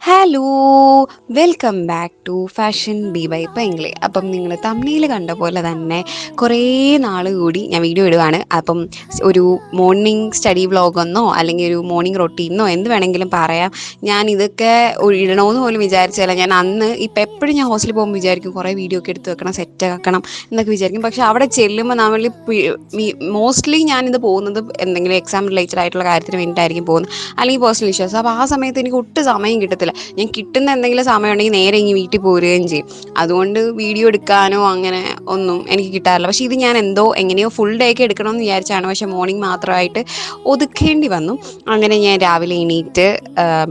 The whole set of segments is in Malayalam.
Hello, welcome back to fashion B by Pengili. അപ്പം നിങ്ങൾ തമ്മിൽ കണ്ട പോലെ തന്നെ കുറേ നാൾ കൂടി ഞാൻ വീഡിയോ ഇടുവാണ്. അപ്പം ഒരു മോർണിംഗ് സ്റ്റഡി വ്ളോഗെന്നോ അല്ലെങ്കിൽ ഒരു മോർണിംഗ് റൊട്ടീനോ എന്ത് വേണമെങ്കിലും പറയാം. ഞാൻ ഇതൊക്കെ ഇടണമെന്ന് പോലും വിചാരിച്ചല്ല. ഞാൻ അന്ന് ഇപ്പം എപ്പോഴും ഞാൻ ഹോസ്റ്റലിൽ പോകുമ്പോൾ വിചാരിക്കും കുറേ വീഡിയോ ഒക്കെ എടുത്ത് വെക്കണം, സെറ്റ് ആക്കണം എന്നൊക്കെ വിചാരിക്കും. പക്ഷെ അവിടെ ചെല്ലുമ്പോൾ നമ്മൾ മോസ്റ്റ്ലി ഞാനിത് പോകുന്നത് എന്തെങ്കിലും എക്സാം റിലേറ്റഡ് ആയിട്ടുള്ള കാര്യത്തിന് വേണ്ടിയിട്ടായിരിക്കും പോകുന്നത്, അല്ലെങ്കിൽ പേഴ്സണൽ ഇഷ്യൂസ്. അപ്പോൾ ആ സമയത്ത് എനിക്ക് ഒട്ടും സമയം കിട്ടത്തില്ല. ഞാൻ കിട്ടുന്ന എന്തെങ്കിലും സമയം ഉണ്ടെങ്കിൽ നേരെ ഇങ്ങ് വീട്ടിൽ പോരുകയും ചെയ്യും. അതുകൊണ്ട് വീഡിയോ എടുക്കാനോ അങ്ങനെ ഒന്നും എനിക്ക് കിട്ടാറില്ല. പക്ഷേ ഇത് ഞാൻ എങ്ങനെയോ ഫുൾ ഡേ ഒക്കെ എടുക്കണമെന്ന് വിചാരിച്ചാണ്. പക്ഷേ മോർണിംഗ് മാത്രമായിട്ട് ഒതുക്കേണ്ടി വന്നു. അങ്ങനെ ഞാൻ രാവിലെ എണീറ്റ്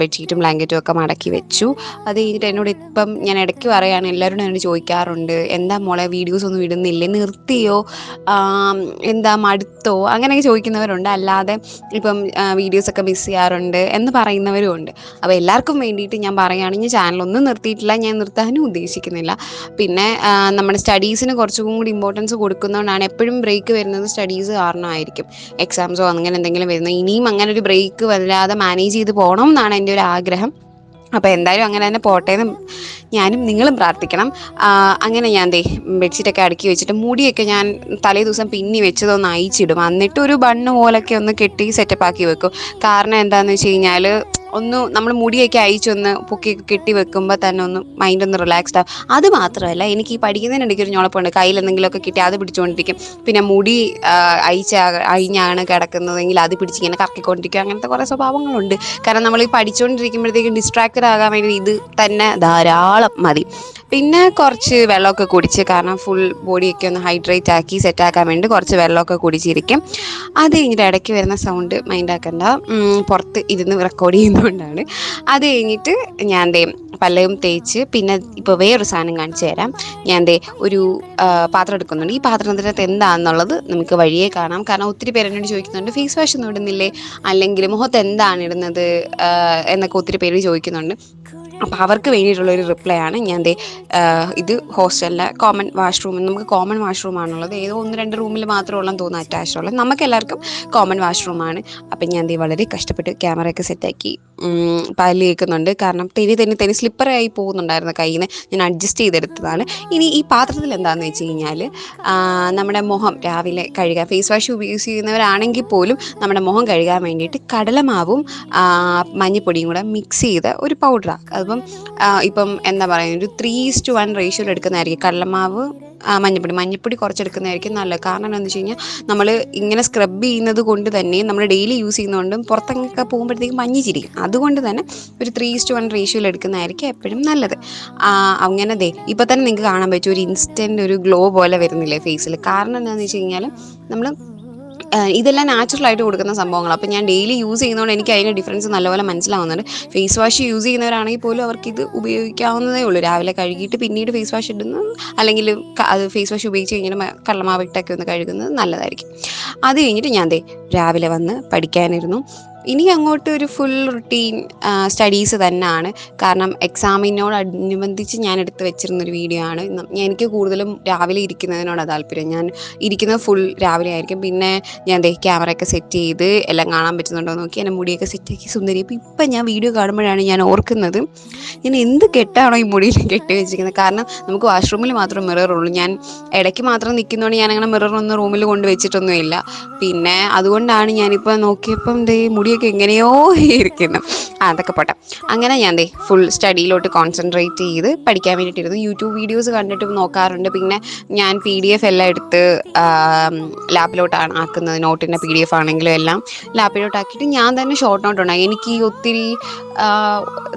ബെഡ്ഷീറ്റും ബ്ലാങ്കറ്റും ഒക്കെ മടക്കി വെച്ചു. അത് കഴിഞ്ഞിട്ട് എന്നോട് ഇപ്പം ഞാൻ ഇടയ്ക്ക് പറയുകയാണ്, എല്ലാവരും എന്നോട് ചോദിക്കാറുണ്ട്, എന്താ മോളെ വീഡിയോസ് ഒന്നും ഇടുന്നില്ലേ, നിർത്തിയോ, എന്താ മടുത്തോ, അങ്ങനെയൊക്കെ ചോദിക്കുന്നവരുണ്ട്. അല്ലാതെ ഇപ്പം വീഡിയോസൊക്കെ മിസ് ചെയ്യാറുണ്ട് എന്ന് പറയുന്നവരും ഉണ്ട്. അപ്പോൾ എല്ലാവർക്കും വേണ്ടിയിട്ട് ഞാൻ പറയുകയാണെങ്കിൽ ചാനലൊന്നും നിർത്തിയിട്ടില്ല, ഞാൻ നിർത്താനും ഉദ്ദേശിക്കുന്നില്ല. പിന്നെ നമ്മുടെ സ്റ്റഡീസിന് കുറച്ചും കൂടി ഇമ്പോർട്ടൻസ് കൊടുക്കുന്നതുകൊണ്ടാണ് എപ്പോഴും ബ്രേക്ക് വരുന്നത്. സ്റ്റഡീസ് കാരണമായിരിക്കും, എക്സാംസോ അങ്ങനെ എന്തെങ്കിലും വരുന്നത്. ഇനിയും അങ്ങനെ ഒരു ബ്രേക്ക് വരാതെ മാനേജ് ചെയ്ത് പോകണം എന്നാണ് എൻ്റെ ഒരു ആഗ്രഹം. അപ്പോൾ എന്തായാലും അങ്ങനെ തന്നെ പോട്ടെ എന്ന് ഞാനും നിങ്ങളും പ്രാർത്ഥിക്കണം. അങ്ങനെ ഞാൻ ബെഡ്ഷീറ്റൊക്കെ അടുക്കി വെച്ചിട്ട് മുടിയൊക്കെ ഞാൻ തലേ ദിവസം പിന്നി വെച്ചതൊന്ന് അയച്ചിടും. എന്നിട്ട് ഒരു ബണ്ണ് പോലൊക്കെ ഒന്ന് കെട്ടി സെറ്റപ്പാക്കി വെക്കും. കാരണം എന്താണെന്ന് വെച്ച് കഴിഞ്ഞാൽ നമ്മൾ മുടിയൊക്കെ അയച്ചൊന്ന് പൊക്കിയൊക്കെ കെട്ടി വെക്കുമ്പോൾ തന്നെ ഒന്ന് മൈൻഡ് ഒന്ന് റിലാക്സ്ഡ് ആവും. അത് മാത്രമല്ല, എനിക്ക് ഈ പഠിക്കുന്നതിനിടയ്ക്ക് ഒരു ഞൊളപ്പുണ്ട്, കയ്യിൽ എന്തെങ്കിലുമൊക്കെ കിട്ടി അത് പിടിച്ചുകൊണ്ടിരിക്കും. പിന്നെ മുടി അഴിഞ്ഞാണ് കിടക്കുന്നതെങ്കിൽ അത് പിടിച്ചിങ്ങനെ കറക്കിക്കൊണ്ടിരിക്കും. അങ്ങനത്തെ കുറേ സ്വഭാവങ്ങളുണ്ട്. കാരണം നമ്മൾ ഈ പഠിച്ചുകൊണ്ടിരിക്കുമ്പോഴത്തേക്കും ഡിസ്ട്രാക്റ്റഡ് ആകാൻ വേണ്ടി ഇത് തന്നെ ധാരാളം മതി. പിന്നെ കുറച്ച് വെള്ളമൊക്കെ കുടിച്ച്, കാരണം ഫുൾ ബോഡിയൊക്കെ ഒന്ന് ഹൈഡ്രേറ്റ് ആക്കി സെറ്റാക്കാൻ വേണ്ടി കുറച്ച് വെള്ളമൊക്കെ കുടിച്ചിരിക്കും. അത് കഴിഞ്ഞിട്ട് ഇടയ്ക്ക് വരുന്ന സൗണ്ട് മൈൻഡാക്കണ്ട, പുറത്ത് ഇരുന്ന് റെക്കോർഡ് ചെയ്യുന്നതുകൊണ്ടാണ്. അത് കഴിഞ്ഞിട്ട് ഞാൻ പല്ലയും തേച്ച്, പിന്നെ ഇപ്പോൾ വേറൊരു സാധനം കാണിച്ചു തരാം. ഞാൻ ഒരു പാത്രം എടുക്കുന്നുണ്ട്. ഈ പാത്രത്തിനകത്ത് എന്താണെന്നുള്ളത് നമുക്ക് വഴിയേ കാണാം. കാരണം ഒത്തിരി പേര് എന്നോട് ചോദിക്കുന്നുണ്ട്, ഫേസ് വാഷ് ഒന്നും ഇടുന്നില്ലേ, അല്ലെങ്കിൽ മുഖത്ത് എന്താണ് ഇടുന്നത് എന്നൊക്കെ ഒത്തിരി പേര് ചോദിക്കുന്നുണ്ട്. അപ്പോൾ അവർക്ക് വേണ്ടിയിട്ടുള്ളൊരു റിപ്ലൈ ആണ് ഞാൻ ഇത് ഹോസ്റ്റലിലെ കോമൺ വാഷ്റൂം. നമുക്ക് കോമൺ വാഷ്റൂമാണുള്ളത്. ഏതോ 1-2 റൂമിൽ മാത്രമുള്ളതെന്ന് തോന്നുന്നു അറ്റാച്ച്ഡ് ഉള്ളത്. നമുക്ക് എല്ലാവർക്കും കോമൺ വാഷ്റൂമാണ്. അപ്പം ഞാൻ വളരെ കഷ്ടപ്പെട്ട് ക്യാമറയൊക്കെ സെറ്റാക്കി പല്ല് കേൾക്കുന്നുണ്ട്. കാരണം തെന്നി സ്ലിപ്പറായി പോകുന്നുണ്ടായിരുന്നു കയ്യിൽ നിന്ന്. ഞാൻ അഡ്ജസ്റ്റ് ചെയ്തെടുത്തതാണ്. ഇനി ഈ പാത്രത്തിൽ എന്താണെന്ന് വെച്ച് കഴിഞ്ഞാൽ നമ്മുടെ മുഖം രാവിലെ കഴുകാൻ, ഫേസ് വാഷ് യൂസ് ചെയ്യുന്നവരാണെങ്കിൽ പോലും നമ്മുടെ മുഖം കഴുകാൻ വേണ്ടിയിട്ട് കടലമാവും മഞ്ഞൾപ്പൊടിയും കൂടെ മിക്സ് ചെയ്ത ഒരു പൗഡറാണ്. ഇപ്പം എന്താ പറയുക, ഒരു 3:1 റേഷ്യോയിൽ എടുക്കുന്നതായിരിക്കും കടലമാവ് മഞ്ഞൾപ്പൊടി കുറച്ചെടുക്കുന്നതായിരിക്കും നല്ലത്. കാരണം എന്താണെന്ന് വെച്ച് കഴിഞ്ഞാൽ നമ്മൾ ഇങ്ങനെ സ്ക്രബ് ചെയ്യുന്നത് കൊണ്ട് തന്നെ, നമ്മൾ ഡെയിലി യൂസ് ചെയ്യുന്നതുകൊണ്ടും പുറത്തൊക്കെ പോകുമ്പോഴത്തേക്കും മഞ്ഞ് ചിരിക്കും. അതുകൊണ്ട് തന്നെ ഒരു 3:1 റേഷ്യോയിൽ എടുക്കുന്നതായിരിക്കും എപ്പോഴും നല്ലത്. അങ്ങനെ ഇപ്പം തന്നെ നിങ്ങൾക്ക് കാണാൻ പറ്റും, ഒരു ഇൻസ്റ്റൻറ്റ് ഒരു ഗ്ലോ പോലെ വരുന്നില്ലേ ഫേസിൽ. കാരണം എന്താണെന്ന് വെച്ച് കഴിഞ്ഞാൽ നമ്മൾ ഇതെല്ലാം നാച്ചുറലായിട്ട് കൊടുക്കുന്ന സംഭവങ്ങൾ. അപ്പോൾ ഞാൻ ഡെയിലി യൂസ് ചെയ്യുന്നതുകൊണ്ട് എനിക്ക് അതിൻ്റെ ഡിഫറൻസ് നല്ലപോലെ മനസ്സിലാവുന്നുണ്ട്. ഫേസ് വാഷ് യൂസ് ചെയ്യുന്നവരാണെങ്കിൽ പോലും അവർക്കിത് ഉപയോഗിക്കാവുന്നതേ ഉള്ളൂ. രാവിലെ കഴുകിയിട്ട് പിന്നീട് ഫേസ് വാഷ് ഇടുന്നു, അല്ലെങ്കിൽ അത് ഫേസ് വാഷ് ഉപയോഗിച്ച് കഴിഞ്ഞാൽ കടലമാവിട്ടൊക്കെ ഒന്ന് കഴുകുന്നത് നല്ലതായിരിക്കും. അത് കഴിഞ്ഞിട്ട് ഞാൻ രാവിലെ വന്ന് പഠിക്കാനിരുന്നു. ഇനി അങ്ങോട്ട് ഒരു ഫുൾ റുട്ടീൻ സ്റ്റഡീസ് തന്നെയാണ്. കാരണം എക്സാമിനോടനുബന്ധിച്ച് ഞാൻ എടുത്ത് വെച്ചിരുന്നൊരു വീഡിയോ ആണ്. എനിക്ക് കൂടുതലും രാവിലെ ഇരിക്കുന്നതിനോടാണ് താല്പര്യം. ഞാൻ ഇരിക്കുന്നത് ഫുൾ രാവിലെ ആയിരിക്കും. പിന്നെ ഞാൻ ക്യാമറയൊക്കെ സെറ്റ് ചെയ്ത് എല്ലാം കാണാൻ പറ്റുന്നുണ്ടോ നോക്കി എൻ്റെ മുടിയൊക്കെ സെറ്റാക്കി സുന്ദരി. അപ്പോൾ ഇപ്പം ഞാൻ വീഡിയോ കാണുമ്പോഴാണ് ഞാൻ ഓർക്കുന്നത്, ഞാൻ എന്ത് കെട്ടാണോ ഈ മുടിയിൽ കെട്ടി വെച്ചിരിക്കുന്നത്. കാരണം നമുക്ക് വാഷ്റൂമിൽ മാത്രം മിററുള്ളൂ. ഞാൻ ഇടയ്ക്ക് മാത്രം നിൽക്കുന്നതുകൊണ്ട് ഞാനങ്ങനെ മിററൊന്നും റൂമിൽ കൊണ്ട് വെച്ചിട്ടൊന്നുമില്ല. പിന്നെ അതുകൊണ്ടാണ് ഞാനിപ്പോൾ നോക്കിയപ്പം മുടിയൊക്കെ എങ്ങനെയോ ഇരിക്കുന്നു. അതൊക്കെ പോട്ടെ. അങ്ങനെ ഞാൻ ഫുൾ സ്റ്റഡിയിലോട്ട് കോൺസെൻട്രേറ്റ് ചെയ്ത് പഠിക്കാൻ വേണ്ടിയിട്ടിരുന്നു. യൂട്യൂബ് വീഡിയോസ് കണ്ടിട്ട് നോക്കാറുണ്ട്. പിന്നെ ഞാൻ PDF എല്ലാം എടുത്ത് ലാപ്പിലോട്ടാണ് ആക്കുന്നത്. നോട്ടിൻ്റെ PDF ആണെങ്കിലും എല്ലാം ലാപ്പിലോട്ടാക്കിയിട്ട് ഞാൻ തന്നെ ഷോർട്ട് നോട്ട് ഉണ്ടായി. എനിക്ക് ഈ ഒത്തിരി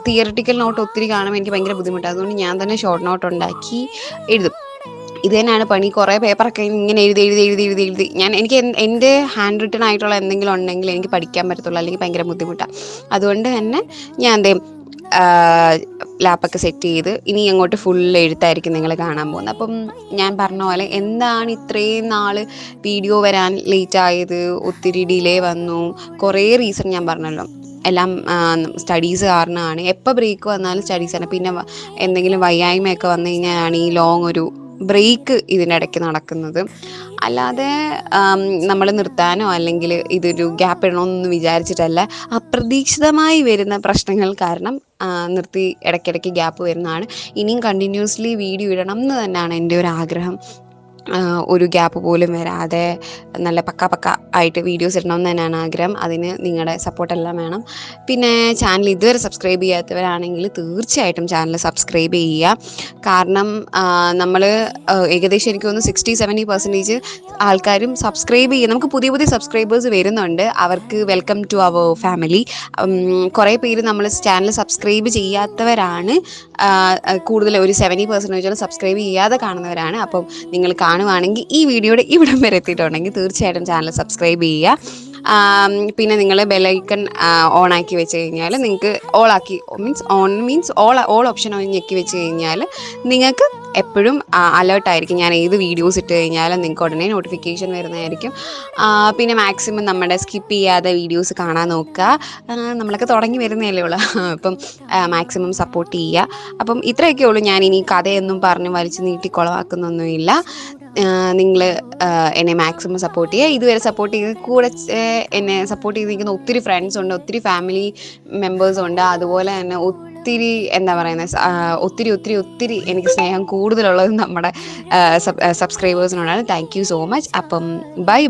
തിയറിറ്റിക്കൽ നോട്ട് ഒത്തിരി കാണുമ്പോൾ എനിക്ക് ഭയങ്കര ബുദ്ധിമുട്ടാണ്. അതുകൊണ്ട് ഞാൻ തന്നെ ഷോർട്ട് നോട്ട് ഉണ്ടാക്കി എഴുതും. ഇത് തന്നെയാണ് പണി. കുറേ പേപ്പറൊക്കെ ഇങ്ങനെ എഴുതി എനിക്ക് എൻ്റെ ഹാൻഡ് റിട്ടൺ ആയിട്ടുള്ള എന്തെങ്കിലും ഉണ്ടെങ്കിൽ എനിക്ക് പഠിക്കാൻ പറ്റത്തുള്ളൂ, അല്ലെങ്കിൽ ഭയങ്കര ബുദ്ധിമുട്ടാണ്. അതുകൊണ്ട് തന്നെ ഞാൻ ലാപ്പൊക്കെ സെറ്റ് ചെയ്ത് ഇനി അങ്ങോട്ട് ഫുൾ എഴുത്തായിരിക്കും നിങ്ങൾ കാണാൻ പോകുന്നത്. അപ്പം ഞാൻ പറഞ്ഞ പോലെ എന്താണ് ഇത്രയും നാൾ വീഡിയോ വരാൻ ലേറ്റായത്, ഒത്തിരി ഡിലേ വന്നു, കുറേ റീസൺ ഞാൻ പറഞ്ഞല്ലോ. എല്ലാം സ്റ്റഡീസ് കാരണമാണ്. എപ്പോൾ ബ്രേക്ക് വന്നാലും സ്റ്റഡീസാണ്. പിന്നെ എന്തെങ്കിലും വയ്യായ്മയൊക്കെ വന്നു കഴിഞ്ഞാലാണ് ഈ ലോങ് ഒരു ബ്രേക്ക് ഇതിനിടയ്ക്ക് നടക്കുന്നത്. അല്ലാതെ നമ്മൾ നിർത്താനോ അല്ലെങ്കിൽ ഇതൊരു ഗ്യാപ്പ് ഇടണമെന്നൊന്നും വിചാരിച്ചിട്ടല്ല. അപ്രതീക്ഷിതമായി വരുന്ന പ്രശ്നങ്ങൾ കാരണം നിർത്തി ഇടയ്ക്കിടയ്ക്ക് ഗ്യാപ്പ് വരുന്നതാണ്. ഇനിയും കണ്ടിന്യൂസ്ലി വീഡിയോ ഇടണം എന്ന് തന്നെയാണ് എൻ്റെ ഒരു ആഗ്രഹം. ഒരു ഗ്യാപ്പ് പോലും വരാതെ നല്ല പക്ക ആയിട്ട് വീഡിയോസ് ഇടണമെന്ന് തന്നെയാണ് ആഗ്രഹം. അതിന് നിങ്ങളുടെ സപ്പോർട്ടെല്ലാം വേണം. പിന്നെ ചാനൽ ഇതുവരെ സബ്സ്ക്രൈബ് ചെയ്യാത്തവരാണെങ്കിൽ തീർച്ചയായിട്ടും ചാനൽ സബ്സ്ക്രൈബ് ചെയ്യുക. കാരണം നമ്മൾ ഏകദേശം എനിക്ക് തോന്നുന്നു 60-70% ആൾക്കാരും സബ്സ്ക്രൈബ് ചെയ്യും. നമുക്ക് പുതിയ പുതിയ സബ്സ്ക്രൈബേഴ്സ് വരുന്നുണ്ട്. അവർക്ക് വെൽക്കം ടു അവർ ഫാമിലി. കുറേ പേര് നമ്മൾ ചാനൽ സബ്സ്ക്രൈബ് ചെയ്യാത്തവരാണ്. കൂടുതൽ ഒരു 70% സബ്സ്ക്രൈബ് ചെയ്യാതെ കാണുന്നവരാണ്. അപ്പം നിങ്ങൾ കാണുവാണെങ്കിൽ ഈ വീഡിയോയുടെ ഇവിടം വരെ എത്തിയിട്ടുണ്ടെങ്കിൽ തീർച്ചയായിട്ടും ചാനൽ സബ്സ്ക്രൈബ് ചെയ്യുക. പിന്നെ നിങ്ങൾ ബെല്ലൈക്കൺ ഓണാക്കി വെച്ച് കഴിഞ്ഞാൽ നിങ്ങൾക്ക് ഓൾ ഓപ്ഷൻ ഞെക്കി വെച്ച് കഴിഞ്ഞാൽ നിങ്ങൾക്ക് എപ്പോഴും അലേർട്ടായിരിക്കും. ഞാൻ ഏത് വീഡിയോസ് ഇട്ട് കഴിഞ്ഞാലും നിങ്ങൾക്ക് ഉടനെ നോട്ടിഫിക്കേഷൻ വരുന്നതായിരിക്കും. പിന്നെ മാക്സിമം നമ്മുടെ സ്കിപ്പ് ചെയ്യാതെ വീഡിയോസ് കാണാൻ നോക്കുക. നമ്മളൊക്കെ തുടങ്ങി വരുന്നതല്ലേ ഉള്ളൂ. അപ്പം മാക്സിമം സപ്പോർട്ട് ചെയ്യുക. അപ്പം ഇത്രയൊക്കെ ഉള്ളൂ. ഞാൻ ഇനി കഥയൊന്നും പറഞ്ഞ് വലിച്ചു നീട്ടി കുളവാക്കുന്നൊന്നുമില്ല. നിങ്ങൾ എന്നെ മാക്സിമം സപ്പോർട്ട് ചെയ്യുക. ഇതുവരെ സപ്പോർട്ട് ചെയ്ത് കൂടെ എന്നെ സപ്പോർട്ട് ചെയ്ത് നിൽക്കുന്ന ഒത്തിരി ഫ്രണ്ട്സ് ഉണ്ട്, ഒത്തിരി ഫാമിലി മെമ്പേഴ്സും ഉണ്ട്. അതുപോലെ തന്നെ ഒത്തിരി എന്താ പറയുന്നത്, ഒത്തിരി എനിക്ക് സ്നേഹം കൂടുതലുള്ളത് നമ്മുടെ സബ്സ്ക്രൈബേഴ്സിനോടാണ്. Thank you so much. അപ്പം ബൈ.